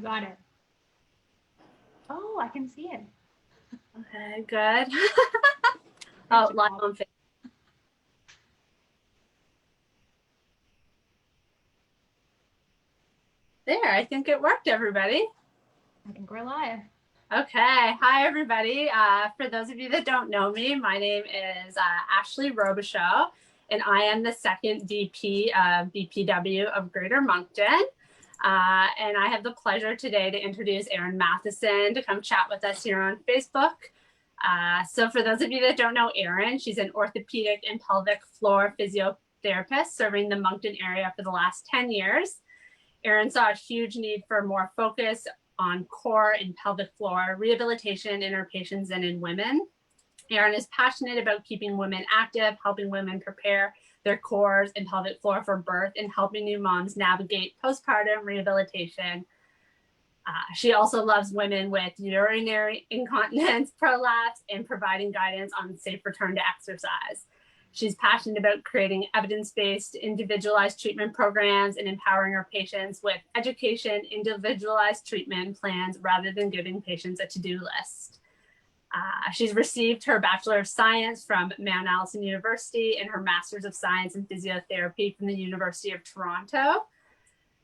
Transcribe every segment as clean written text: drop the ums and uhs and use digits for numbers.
You got it. Oh, I can see it. Okay, good. Oh, live on Facebook. There, I think it worked, everybody. I think we're live. Okay. Hi, everybody. For those of you that don't know me, my name is Ashley Robichaud, and I am the second VP of BPW of Greater Moncton. And I have the pleasure today to introduce Eryn Matheson to come chat with us here on Facebook. So for those of you that don't know Eryn, she's an orthopedic and pelvic floor physiotherapist serving the Moncton area for the last 10 years. Eryn saw a huge need for more focus on core and pelvic floor rehabilitation in her patients and in women. Eryn is passionate about keeping women active, helping women prepare their cores and pelvic floor for birth, and helping new moms navigate postpartum rehabilitation. She also loves women with urinary incontinence, prolapse, and providing guidance on safe return to exercise. She's passionate about creating evidence-based, individualized treatment programs and empowering her patients with education, individualized treatment plans rather than giving patients a to-do list. She's received her Bachelor of Science from Mount Allison University and her Master's of Science in Physiotherapy from the University of Toronto.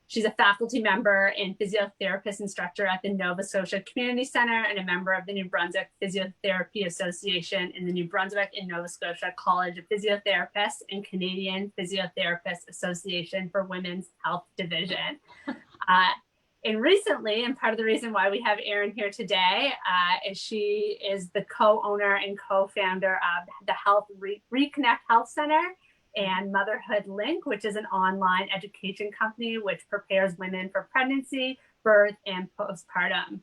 She's a faculty member and physiotherapist instructor at the Nova Scotia Community Centre and a member of the New Brunswick Physiotherapy Association in the New Brunswick and Nova Scotia College of Physiotherapists and Canadian Physiotherapist Association for Women's Health Division. And recently, and part of the reason why we have Eryn here today is she is the co-owner and co-founder of the ReConnect Health Centre and Motherhood Link, which is an online education company which prepares women for pregnancy, birth, and postpartum.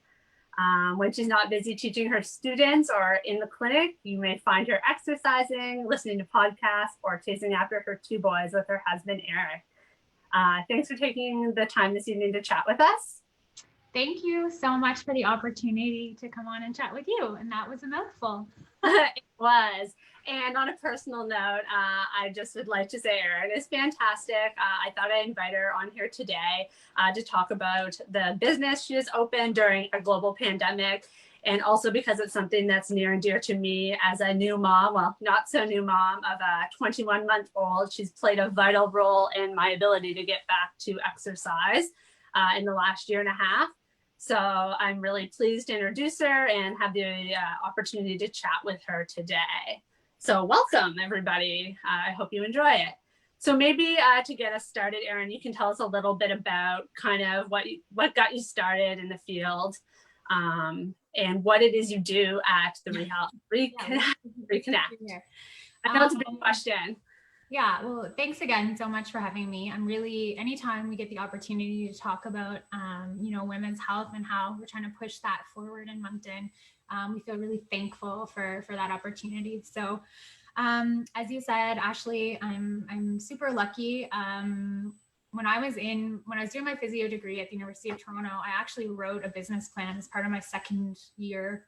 When she's not busy teaching her students or in the clinic, you may find her exercising, listening to podcasts, or chasing after her two boys with her husband, Eric. Thanks for taking the time this evening to chat with us. Thank you so much for the opportunity to come on and chat with you. And that was a mouthful. It was. And on a personal note, I just would like to say Eryn is fantastic. I thought I'd invite her on here today to talk about the business she has opened during a global pandemic. And also because it's something that's near and dear to me as a new mom, well, not so new mom of a 21-month-old. She's played a vital role in my ability to get back to exercise in the last year and a half. So I'm really pleased to introduce her and have the opportunity to chat with her today. So welcome, everybody. I hope you enjoy it. So maybe to get us started, Eryn, you can tell us a little bit about kind of what got you started in the field and what it is you do at the ReConnect. I know it's a big question. Yeah, well, thanks again so much for having me. I'm really, anytime we get the opportunity to talk about, women's health and how we're trying to push that forward in Moncton, we feel really thankful for that opportunity. So, as you said, Ashley, I'm super lucky. When I was doing my physio degree at the University of Toronto, I actually wrote a business plan as part of my second year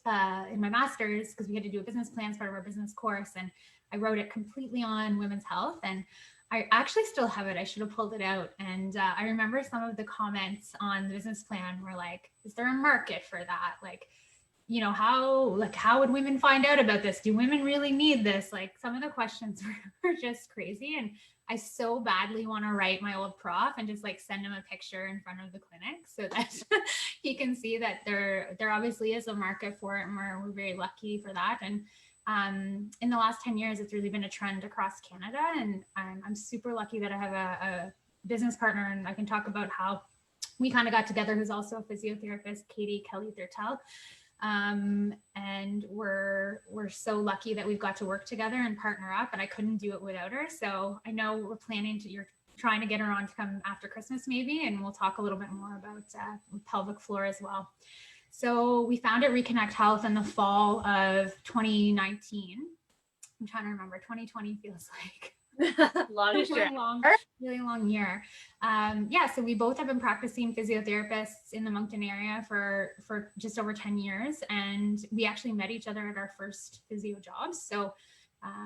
in my master's, because we had to do a business plan as part of our business course, and I wrote it completely on women's health, and I actually still have it. I should have pulled it out. And I remember some of the comments on the business plan were like, is there a market for that? Like, how would women find out about this? Do women really need this? Like, some of the questions were just crazy. And I so badly want to write my old prof and just like send him a picture in front of the clinic so that he can see that there obviously is a market for it, and we're very lucky for that. And in the last 10 years, it's really been a trend across Canada, and I'm super lucky that I have a business partner, and I can talk about how we kind of got together, who's also a physiotherapist, Katie Kelly-Thurtell. And we're so lucky that we've got to work together and partner up, and I couldn't do it without her. So I know you're trying to get her on to come after Christmas maybe, and we'll talk a little bit more about pelvic floor as well. So we founded ReConnect Health in the fall of 2019. I'm trying to remember, 2020 feels like longest year. Really long year. So we both have been practicing physiotherapists in the Moncton area for just over 10 years. And we actually met each other at our first physio jobs. So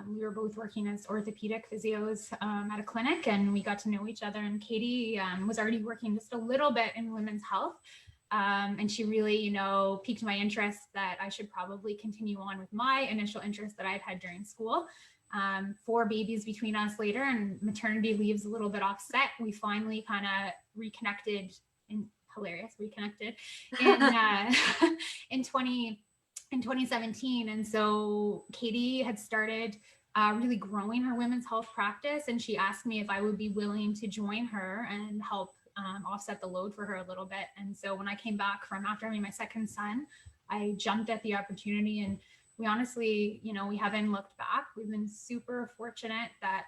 We were both working as orthopedic physios at a clinic, and we got to know each other. And Katie was already working just a little bit in women's health. And she really, piqued my interest that I should probably continue on with my initial interest that I'd had during school. 4 babies between us later, and maternity leave's a little bit offset. We finally kind of reconnected in 2017. And so Katie had started really growing her women's health practice, and she asked me if I would be willing to join her and help offset the load for her a little bit. And so when I came back from after having my second son, I jumped at the opportunity, and we honestly, we haven't looked back. We've been super fortunate that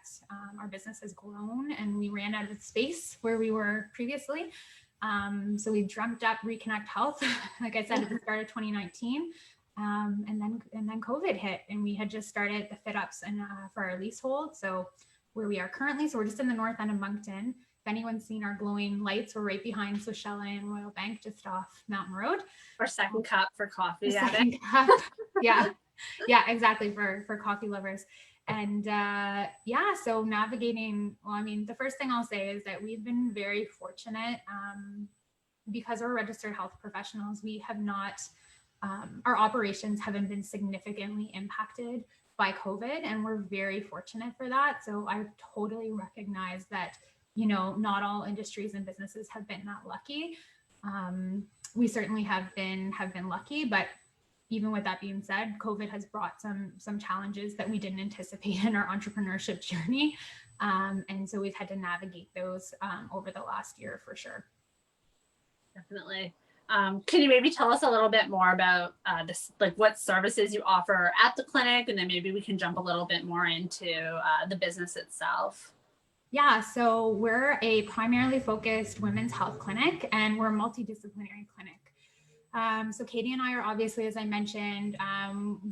our business has grown, and we ran out of space where we were previously. So we dreamt up ReConnect Health, like I said, at the start of 2019. And then COVID hit, and we had just started the fit ups and for our leasehold. So where we are currently, so we're just in the north end of Moncton. If anyone's seen our glowing lights, we're right behind Sochella and Royal Bank, just off Mountain Road. Or second cup for coffee. Second cup. Yeah, exactly, for coffee lovers. And so navigating, the first thing I'll say is that we've been very fortunate because we're registered health professionals. We have not, our operations haven't been significantly impacted by COVID, and we're very fortunate for that. So I totally recognize that, not all industries and businesses have been that lucky. We certainly have been lucky, but even with that being said, COVID has brought some challenges that we didn't anticipate in our entrepreneurship journey. And so we've had to navigate those over the last year for sure. Definitely. Can you maybe tell us a little bit more about this, like what services you offer at the clinic, and then maybe we can jump a little bit more into the business itself? Yeah, so we're a primarily focused women's health clinic, and we're a multidisciplinary clinic. So Katie and I are obviously, as I mentioned,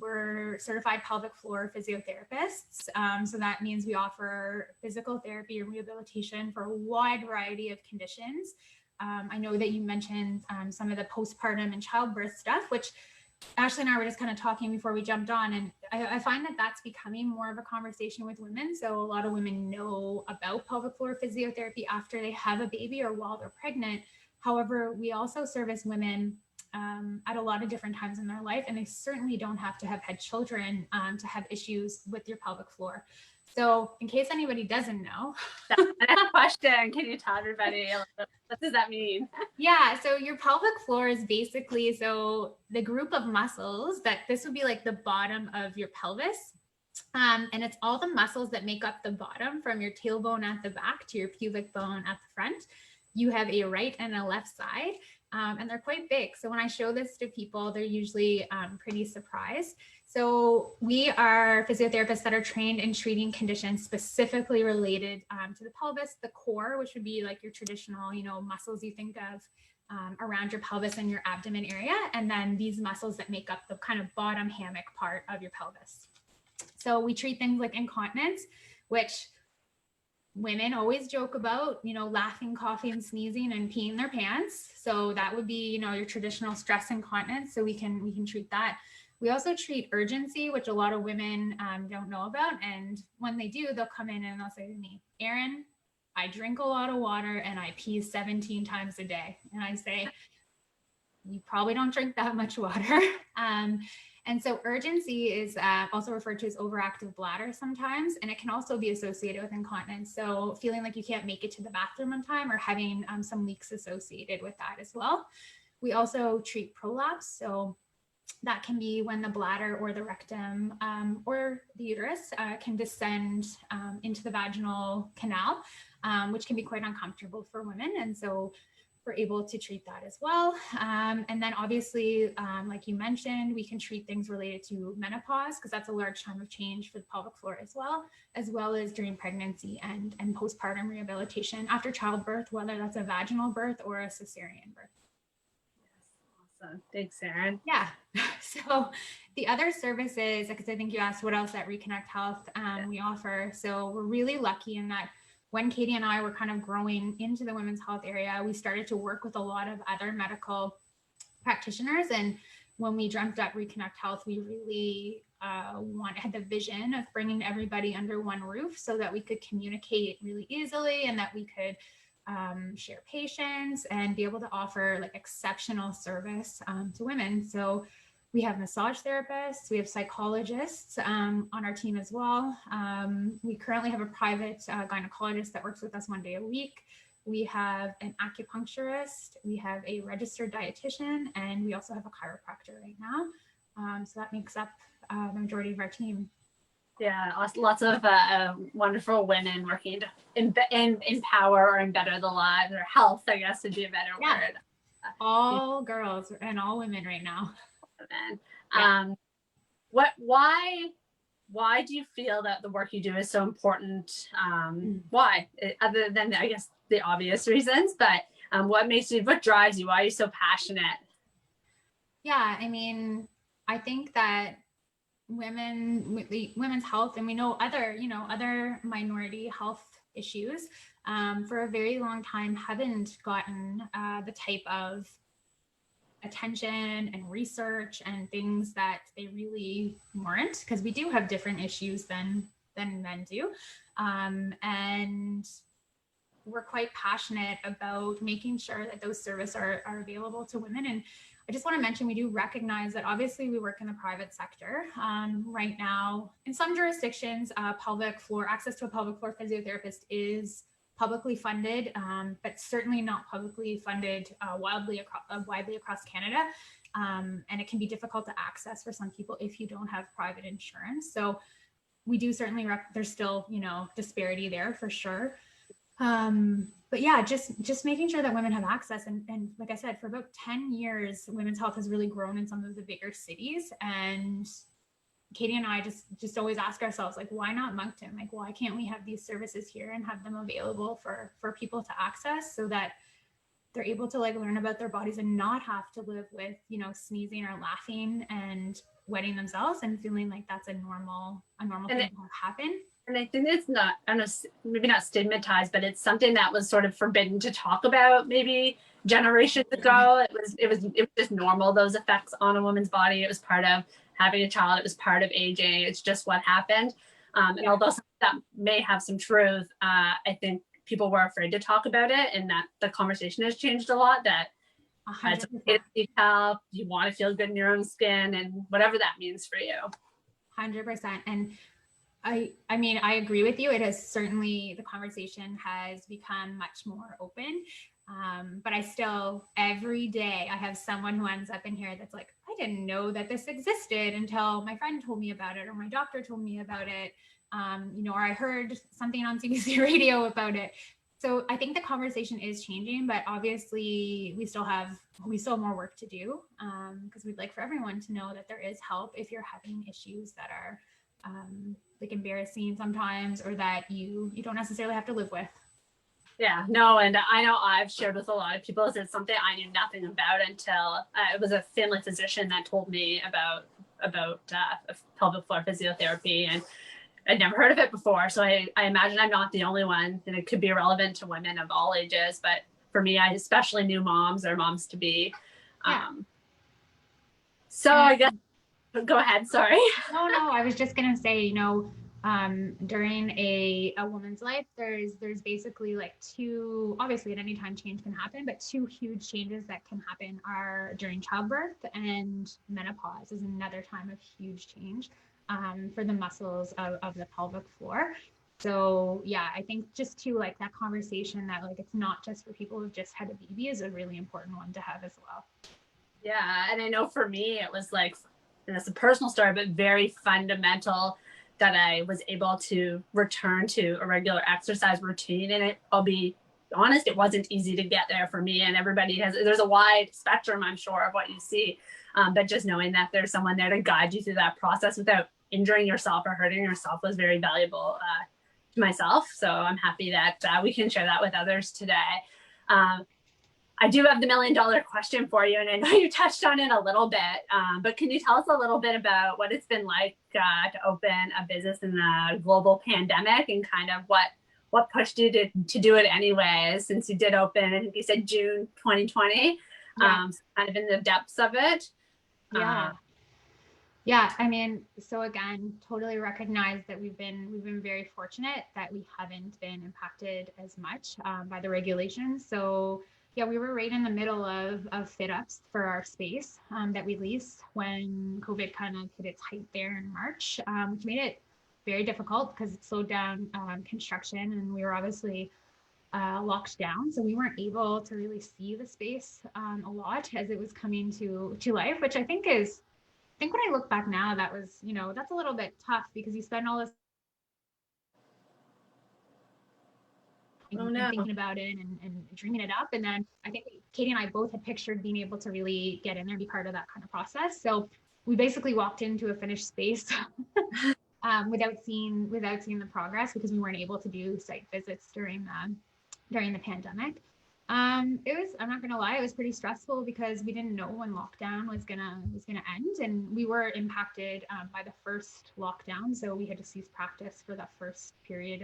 we're certified pelvic floor physiotherapists. So that means we offer physical therapy and rehabilitation for a wide variety of conditions. I know that you mentioned some of the postpartum and childbirth stuff, which Ashley and I were just kind of talking before we jumped on, and I find that that's becoming more of a conversation with women. So a lot of women know about pelvic floor physiotherapy after they have a baby or while they're pregnant. However, we also service women at a lot of different times in their life, and they certainly don't have to have had children to have issues with your pelvic floor. So in case anybody doesn't know, that's my next question. Can you tell everybody what does that mean? Yeah, so your pelvic floor is basically the group of muscles that this would be like the bottom of your pelvis. And it's all the muscles that make up the bottom, from your tailbone at the back to your pubic bone at the front. You have a right and a left side, and they're quite big. So when I show this to people, they're usually pretty surprised. So we are physiotherapists that are trained in treating conditions specifically related to the pelvis, the core, which would be like your traditional, muscles you think of around your pelvis and your abdomen area. And then these muscles that make up the kind of bottom hammock part of your pelvis. So we treat things like incontinence, which women always joke about, laughing, coughing, sneezing, and peeing their pants. So that would be, your traditional stress incontinence. So we can treat that. We also treat urgency, which a lot of women don't know about. And when they do, they'll come in and they'll say to me, Eryn, I drink a lot of water and I pee 17 times a day. And I say, you probably don't drink that much water. And so urgency is also referred to as overactive bladder sometimes, and it can also be associated with incontinence. So feeling like you can't make it to the bathroom on time, or having some leaks associated with that as well. We also treat prolapse. So that can be when the bladder or the rectum or the uterus can descend into the vaginal canal, which can be quite uncomfortable for women. And so we're able to treat that as well. And then obviously, like you mentioned, we can treat things related to menopause, because that's a large time of change for the pelvic floor as well as during pregnancy and postpartum rehabilitation after childbirth, whether that's a vaginal birth or a cesarean birth. Awesome. Thanks, Eryn. Yeah. So the other services, because I think you asked what else at ReConnect Health we offer. So we're really lucky in that when Katie and I were kind of growing into the women's health area, we started to work with a lot of other medical practitioners. And when we dreamt up ReConnect Health, we really had the vision of bringing everybody under one roof so that we could communicate really easily and that we could share patients and be able to offer like exceptional service to women. So we have massage therapists, we have psychologists on our team as well. We currently have a private gynecologist that works with us 1 day a week. We have an acupuncturist, we have a registered dietitian, and we also have a chiropractor right now. So that makes up the majority of our team. Yeah, lots of wonderful women working to empower or better the lives, or health, I guess would be a better word. All girls and all women right now. Why do you feel that the work you do is so important? Why, other than I guess the obvious reasons, but what drives you? Why are you so passionate? Yeah, I mean, I think that women's health, and we know other minority health issues for a very long time haven't gotten the type of attention and research and things that they really warrant, because we do have different issues than men do, and we're quite passionate about making sure that those services are available to women. And I just want to mention, we do recognize that obviously we work in the private sector. Right now, in some jurisdictions, access to a pelvic floor physiotherapist is publicly funded, but certainly not publicly funded widely across Canada. And it can be difficult to access for some people if you don't have private insurance. So we do certainly, there's still, disparity there for sure. But yeah, just making sure that women have access. And like I said, for about 10 years, women's health has really grown in some of the bigger cities. And Katie and I just always ask ourselves, like, why not Moncton? Like, why can't we have these services here and have them available for people to access so that they're able to like learn about their bodies and not have to live with, sneezing or laughing and wetting themselves and feeling like that's a normal thing to happen. And I think it's not, I don't know, maybe not stigmatized, but it's something that was sort of forbidden to talk about maybe generations ago. It was just normal, those effects on a woman's body. It was part of having a child. It was part of aging. It's just what happened. And although that may have some truth, I think people were afraid to talk about it, and that the conversation has changed a lot, that it's okay to seek help, you want to feel good in your own skin, and whatever that means for you. 100%. And I mean, I agree with you. It has certainly, the conversation has become much more open. But I still, every day, I have someone who ends up in here that's like, I didn't know that this existed until my friend told me about it, or my doctor told me about it, or I heard something on CBC radio about it. So I think the conversation is changing, but obviously we still have more work to do, because we'd like for everyone to know that there is help if you're having issues that are like embarrassing sometimes, or that you don't necessarily have to live with. Yeah, no, and I know I've shared with a lot of people, it's something I knew nothing about until it was a family physician that told me about pelvic floor physiotherapy, and I'd never heard of it before. So I imagine I'm not the only one, and it could be relevant to women of all ages. But for me, I especially knew moms or moms to be. So I guess, go ahead. Sorry. No, I was just going to say, during a woman's life, there's basically like two, obviously at any time change can happen, but two huge changes that can happen are during childbirth, and menopause is another time of huge change for the muscles of the pelvic floor. So yeah, I think just to like that conversation that like it's not just for people who've just had a baby is a really important one to have as well. Yeah, and I know for me it was like, and it's a personal story, but very fundamental, that I was able to return to a regular exercise routine. And I'll be honest, it wasn't easy to get there for me. And there's a wide spectrum, I'm sure, of what you see. But just knowing that there's someone there to guide you through that process without injuring yourself or hurting yourself was very valuable to myself. So I'm happy that we can share that with others today. I do have the $1 million question for you, and I know you touched on it a little bit, but can you tell us a little bit about what it's been like to open a business in the global pandemic, and kind of what pushed you to do it anyways, since you did open, I think you said June 2020, so kind of in the depths of it? Yeah. Yeah, I mean, so again, totally recognize that we've been very fortunate that we haven't been impacted as much by the regulations. So yeah, we were right in the middle of fit ups for our space that we leased when COVID kind of hit its height there in March, which made it very difficult because it slowed down construction, and we were obviously locked down, so we weren't able to really see the space a lot as it was coming to life, which I think when I look back now, that was, that's a little bit tough because you spend all this Oh and no. thinking about it and dreaming it up. And then I think Katie and I both had pictured being able to really get in there and be part of that kind of process. So we basically walked into a finished space without seeing the progress because we weren't able to do site visits during the pandemic. It was, I'm not gonna lie, it was pretty stressful because we didn't know when lockdown was gonna end, and we were impacted by the first lockdown, so we had to cease practice for that first period.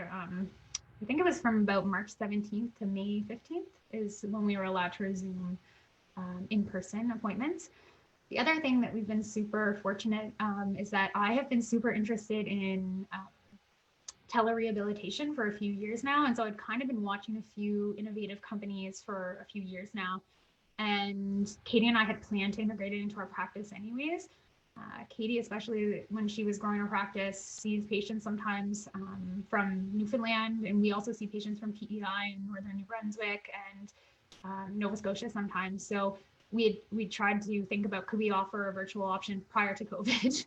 I think it was from about March 17th to May 15th is when we were allowed to resume in-person appointments. The other thing that we've been super fortunate is that I have been super interested in telerehabilitation for a few years now. And so I'd kind of been watching a few innovative companies for a few years now. And Katie and I had planned to integrate it into our practice anyways. Katie, especially when she was growing her practice, sees patients sometimes from Newfoundland, and we also see patients from PEI in Northern New Brunswick and Nova Scotia sometimes. So we tried to think about, could we offer a virtual option prior to COVID?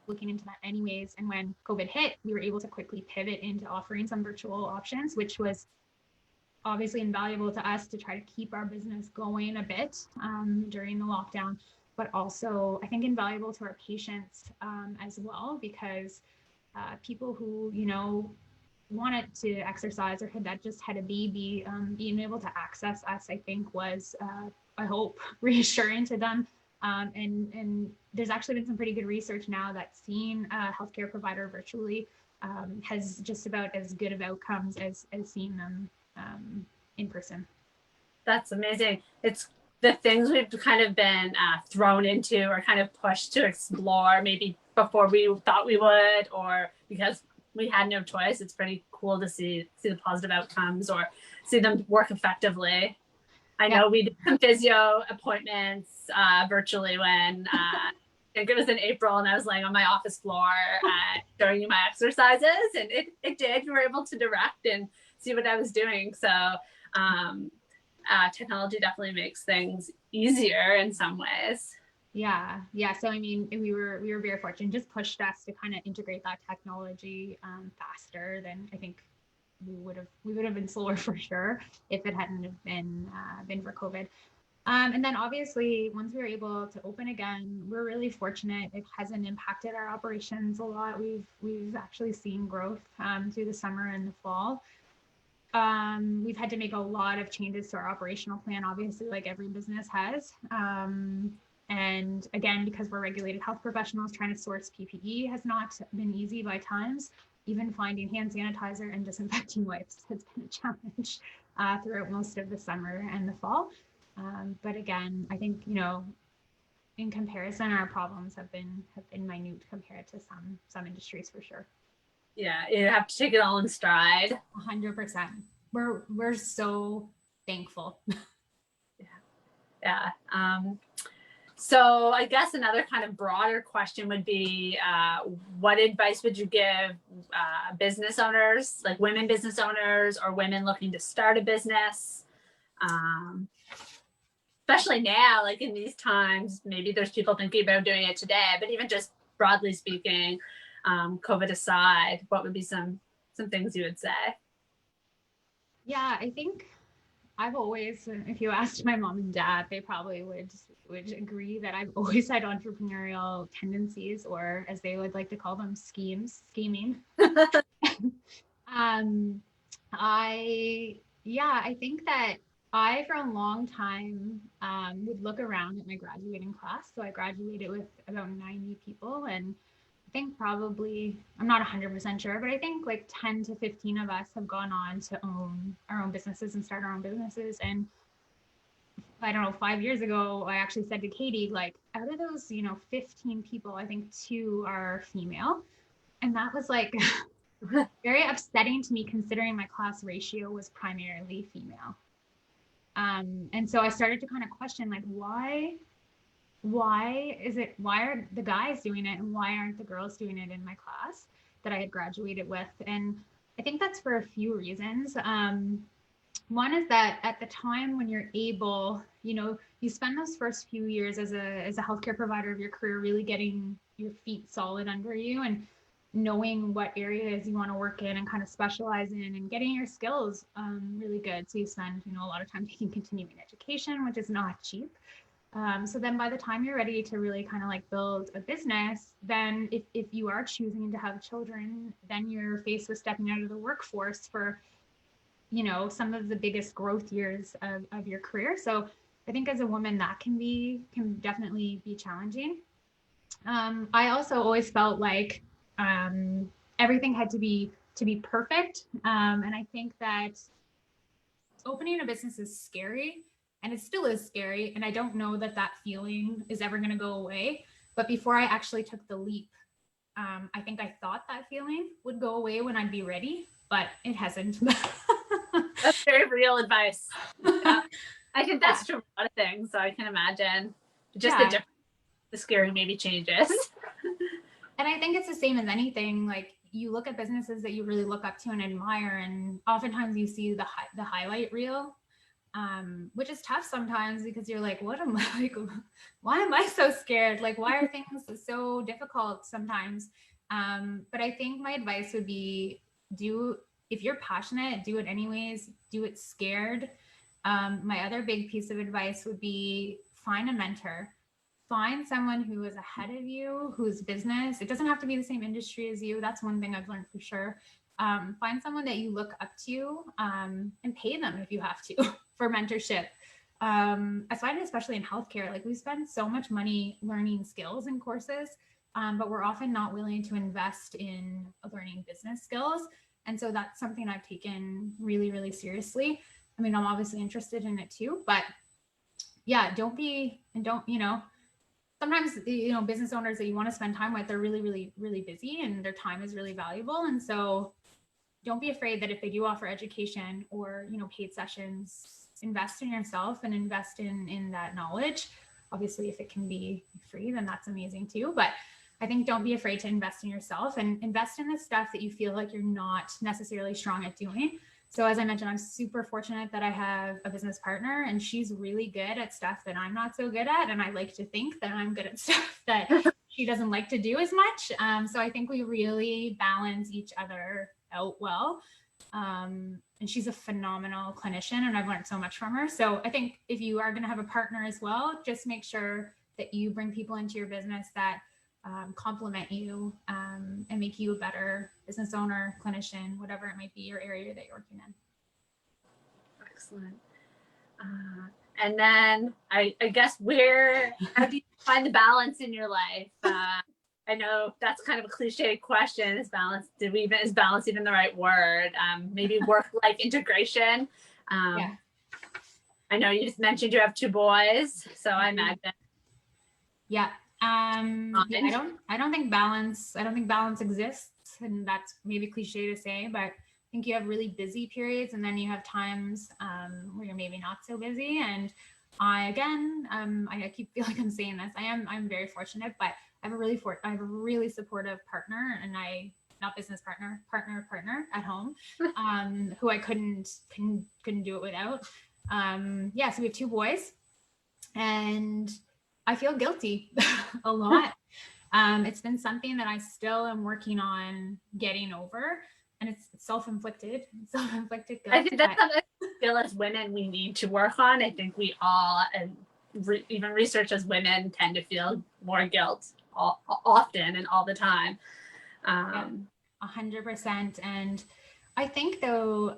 Looking into that anyways. And when COVID hit, we were able to quickly pivot into offering some virtual options, which was obviously invaluable to us to try to keep our business going a bit during the lockdown, but also I think invaluable to our patients as well, because people who, wanted to exercise or that just had a baby, being able to access us, I think was, I hope, reassuring to them. And there's actually been some pretty good research now that seeing a healthcare provider virtually has just about as good of outcomes as seeing them in person. That's amazing. It's the things we've kind of been thrown into or kind of pushed to explore maybe before we thought we would, or because we had no choice. It's pretty cool to see the positive outcomes or see them work effectively. I know we did some physio appointments virtually when I think it was in April, and I was laying on my office floor showing you my exercises, and it did. You were able to direct and see what I was doing. So technology definitely makes things easier in some ways. Yeah. So I mean, we were very fortunate. Just pushed us to kind of integrate that technology faster than I think we would have been slower for sure if it hadn't have been for COVID. And then obviously once we were able to open again, we're really fortunate. It hasn't impacted our operations a lot. We've actually seen growth through the summer and the fall. We've had to make a lot of changes to our operational plan, obviously, like every business has. And again, because we're regulated health professionals, trying to source PPE has not been easy by times. Even finding hand sanitizer and disinfecting wipes has been a challenge throughout most of the summer and the fall. But again, I think, in comparison, our problems have been minute compared to some industries for sure. Yeah, you have to take it all in stride. 100%. We're so thankful. Yeah. So I guess another kind of broader question would be, what advice would you give business owners, like women business owners or women looking to start a business? Especially now, like in these times, maybe there's people thinking about doing it today, but even just broadly speaking, COVID aside, what would be some things you would say? Yeah, I think I've always, if you asked my mom and dad, they probably would agree that I've always had entrepreneurial tendencies, or as they would like to call them, scheming. I think that I, for a long time, would look around at my graduating class. So I graduated with about 90 people, and I think probably, I'm not 100% sure, but I think like 10 to 15 of us have gone on to own our own businesses and start our own businesses. And I don't know, 5 years ago, I actually said to Katie, like, out of those, 15 people, I think 2 are female. And that was like very upsetting to me considering my class ratio was primarily female. And so I started to kind of question, like, why are the guys doing it and why aren't the girls doing it in my class that I had graduated with? And I think that's for a few reasons. One is that at the time when you're able, you spend those first few years as a healthcare provider of your career really getting your feet solid under you and knowing what areas you want to work in and kind of specialize in and getting your skills really good. So you spend, a lot of time taking continuing education, which is not cheap. So then by the time you're ready to really kind of like build a business, then if you are choosing to have children, then you're faced with stepping out of the workforce for, some of the biggest growth years of your career. So I think as a woman that can definitely be challenging. I also always felt like everything had to be perfect. And I think that opening a business is scary. And it still is scary. And I don't know that feeling is ever going to go away. But before I actually took the leap, I think I thought that feeling would go away when I'd be ready, but it hasn't. That's very real advice. Yeah. I think that's true for a lot of things. So I can imagine just the scary maybe changes. And I think it's the same as anything. Like you look at businesses that you really look up to and admire, and oftentimes you see the highlight reel. Which is tough sometimes because you're like, what am I like? Why am I so scared? Like, why are things so difficult sometimes? But I think my advice would be if you're passionate, do it anyways, do it scared. My other big piece of advice would be find a mentor, find someone who is ahead of you, whose business, it doesn't have to be the same industry as you. That's one thing I've learned for sure. Find someone that you look up to and pay them if you have to for mentorship. I find it especially in healthcare, like we spend so much money learning skills and courses, but we're often not willing to invest in learning business skills. And so that's something I've taken really, really seriously. I mean, I'm obviously interested in it too, but yeah, sometimes, business owners that you want to spend time with, they're really, really, really busy and their time is really valuable. And so don't be afraid that if they do offer education or, paid sessions, invest in yourself and invest in that knowledge. Obviously, if it can be free, then that's amazing too. But I think don't be afraid to invest in yourself and invest in the stuff that you feel like you're not necessarily strong at doing. So as I mentioned, I'm super fortunate that I have a business partner and she's really good at stuff that I'm not so good at. And I like to think that I'm good at stuff that she doesn't like to do as much. So I think we really balance each other out well. And she's a phenomenal clinician and I've learned so much from her. So I think if you are going to have a partner as well, just make sure that you bring people into your business that complement you and make you a better business owner, clinician, whatever it might be, your area that you're working in. Excellent. And then I guess how do you find the balance in your life? I know that's kind of a cliche question. Is balance even the right word? Maybe work-life integration. I know you just mentioned you have 2 boys, so I imagine. Yeah. I don't think balance exists, and that's maybe cliche to say, but I think you have really busy periods and then you have times where you're maybe not so busy. And I keep feeling like I'm saying this. I'm very fortunate, but I have a really supportive partner, and not business partner at home, who I couldn't do it without. So we have 2 boys, and I feel guilty a lot. It's been something that I still am working on getting over, and it's self-inflicted guilt. I think that's something still as women we need to work on. I think we all, and even research as women, tend to feel more guilt often and all the time. 100%. And I think though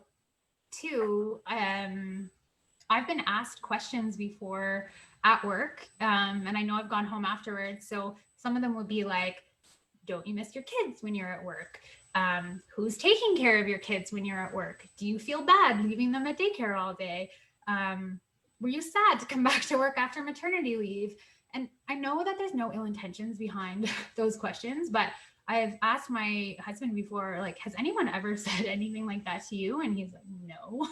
too, I've been asked questions before at work, and I know I've gone home afterwards. So some of them would be like, don't you miss your kids when you're at work? Who's taking care of your kids when you're at work? Do you feel bad leaving them at daycare all day? were you sad to come back to work after maternity leave? And I know that there's no ill intentions behind those questions, but I've asked my husband before, like, has anyone ever said anything like that to you? And he's like, no.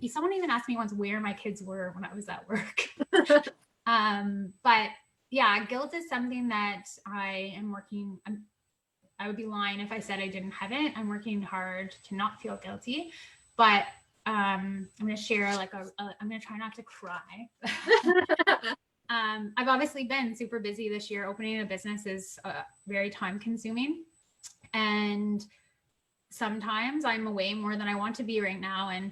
Someone even asked me once where my kids were when I was at work. But yeah, guilt is something that I am working. I would be lying if I said I didn't have it. I'm working hard to not feel guilty, but I'm going to share I'm going to try not to cry. I've obviously been super busy this year. Opening a business is very time consuming. And sometimes I'm away more than I want to be right now. And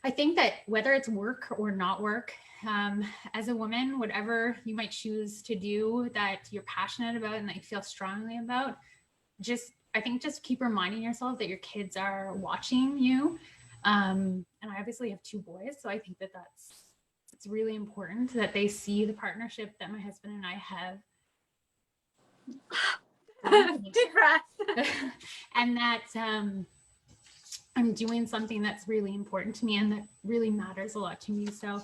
I think that whether it's work or not work, as a woman, whatever you might choose to do that you're passionate about and that you feel strongly about, I think just keep reminding yourself that your kids are watching you. And I obviously have 2 boys, so I think that it's really important that they see the partnership that my husband and I have. Deep breath. And that I'm doing something that's really important to me and that really matters a lot to me. So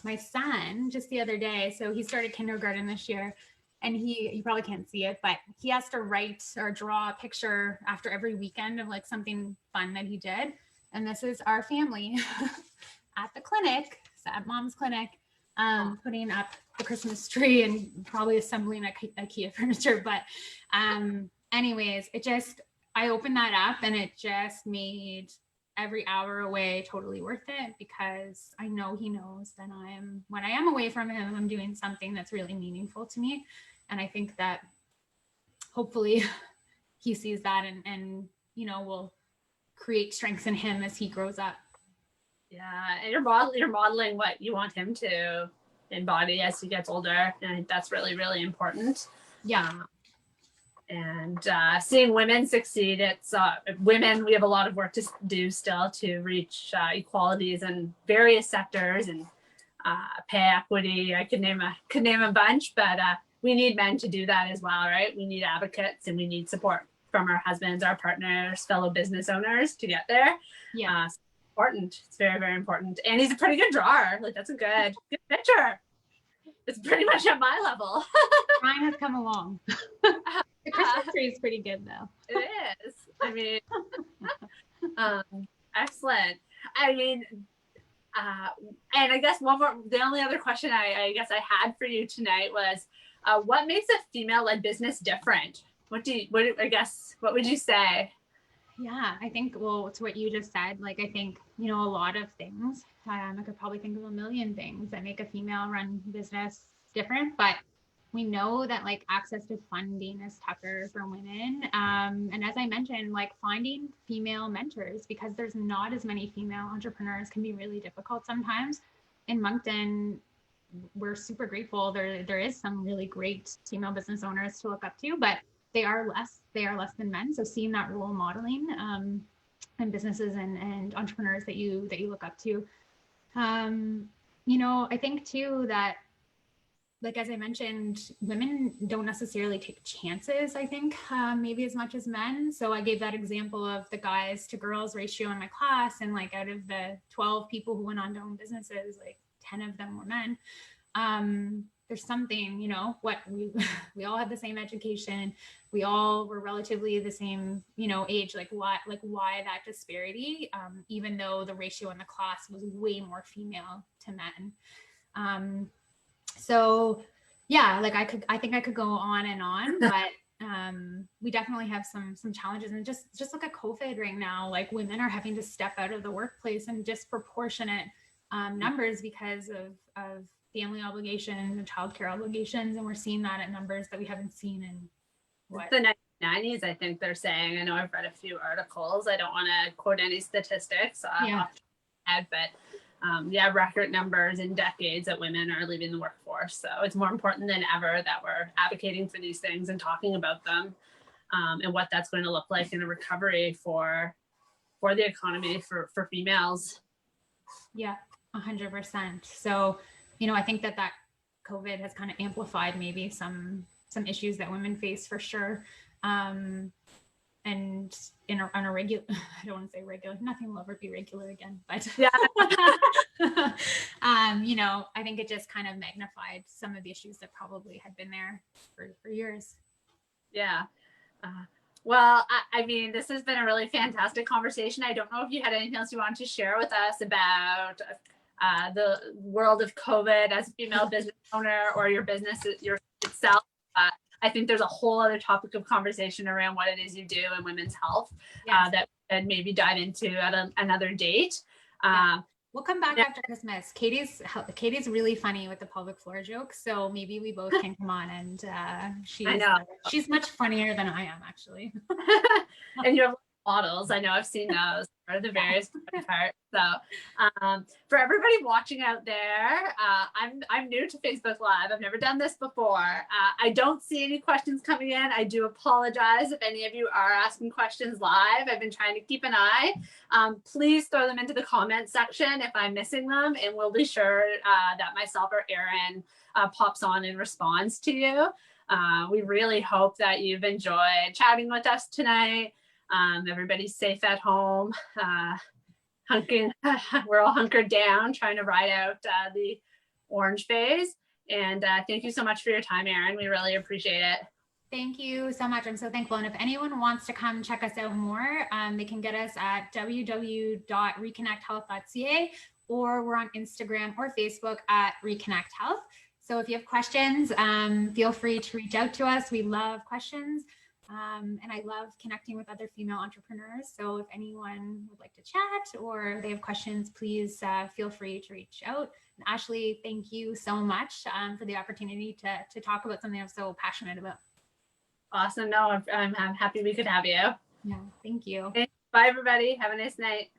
my son, just the other day, so he started kindergarten this year, and you probably can't see it, but he has to write or draw a picture after every weekend of like something fun that he did. And this is our family at the clinic, so at mom's clinic, putting up the Christmas tree and probably assembling IKEA furniture. But anyways, I opened that up and it just made every hour away totally worth it, because I know he knows that when I am away from him, I'm doing something that's really meaningful to me. And I think that hopefully he sees that and will create strength in him as he grows up. Yeah, and you're modeling what you want him to embody as he gets older, and I think that's really, really important. Yeah. And seeing women succeed, it's women, we have a lot of work to do still to reach equalities in various sectors and pay equity. I could name a bunch, but we need men to do that as well, right? We need advocates and we need support from our husbands, our partners, fellow business owners to get there. Yeah. It's important. It's very, very important. And he's a pretty good drawer. Like, that's a good picture. It's pretty much at my level. Mine has come along. The Christmas tree is pretty good though. It is. I mean, excellent. I mean, and I guess the only other question I guess I had for you tonight was, what makes a female-led business different? What would you say? Yeah, I think, well, it's what you just said. Like, I think, a lot of things, I could probably think of a million things that make a female run business different, but we know that like access to funding is tougher for women. And as I mentioned, like finding female mentors, because there's not as many female entrepreneurs, can be really difficult sometimes. In Moncton, we're super grateful. There is some really great female business owners to look up to, but they are less than men. So seeing that role modeling and businesses and entrepreneurs that you look up to. I think too that, like, as I mentioned, women don't necessarily take chances, I think, maybe as much as men. So I gave that example of the guys to girls ratio in my class. And like out of the 12 people who went on to own businesses, like 10 of them were men. There's something, what we all had the same education. We all were relatively the same, age, like why that disparity, even though the ratio in the class was way more female to men. So yeah, like I think I could go on and on, but we definitely have some challenges. And just look at COVID right now, like women are having to step out of the workplace in disproportionate numbers because of family obligations and childcare obligations. And we're seeing that at numbers that we haven't seen in the 1990s, I think they're saying. I know I've read a few articles. I don't want to quote any statistics off the head, but record numbers in decades that women are leaving the workforce. So it's more important than ever that we're advocating for these things and talking about them, and what that's going to look like in a recovery for the economy for females. Yeah, 100%. So, I think that COVID has kind of amplified maybe some issues that women face for sure. and on a regular, I don't want to say regular, nothing will ever be regular again, but Yeah. you know, I think it just kind of magnified some of the issues that probably had been there for years. Yeah. Well, I mean, this has been a really fantastic conversation. I don't know if you had anything else you wanted to share with us about the world of COVID as a female business owner, or your business yourself. I think there's a whole other topic of conversation around what it is you do in women's health that I'd maybe dive into at another date. We'll come back after Christmas. Katie's really funny with the pelvic floor jokes, so maybe we both can come on, and she's much funnier than I am, actually. And you have models. I know I've seen those for the various parts. So for everybody watching out there, I'm new to Facebook Live. I've never done this before. I don't see any questions coming in. I do apologize if any of you are asking questions live. I've been trying to keep an eye. Please throw them into the comment section if I'm missing them, and we'll be sure that myself or Eryn pops on and responds to you. We really hope that you've enjoyed chatting with us tonight. Everybody's safe at home. We're all hunkered down, trying to ride out the orange phase. And thank you so much for your time, Eryn. We really appreciate it. Thank you so much. I'm so thankful. And if anyone wants to come check us out more, they can get us at www.reconnecthealth.ca, or we're on Instagram or Facebook at ReConnect Health. So if you have questions, feel free to reach out to us. We love questions. And I love connecting with other female entrepreneurs. So if anyone would like to chat or they have questions, please feel free to reach out. And Ashley, thank you so much for the opportunity to talk about something I'm so passionate about. Awesome. No, I'm happy we could have you. Yeah, thank you. Bye, everybody. Have a nice night.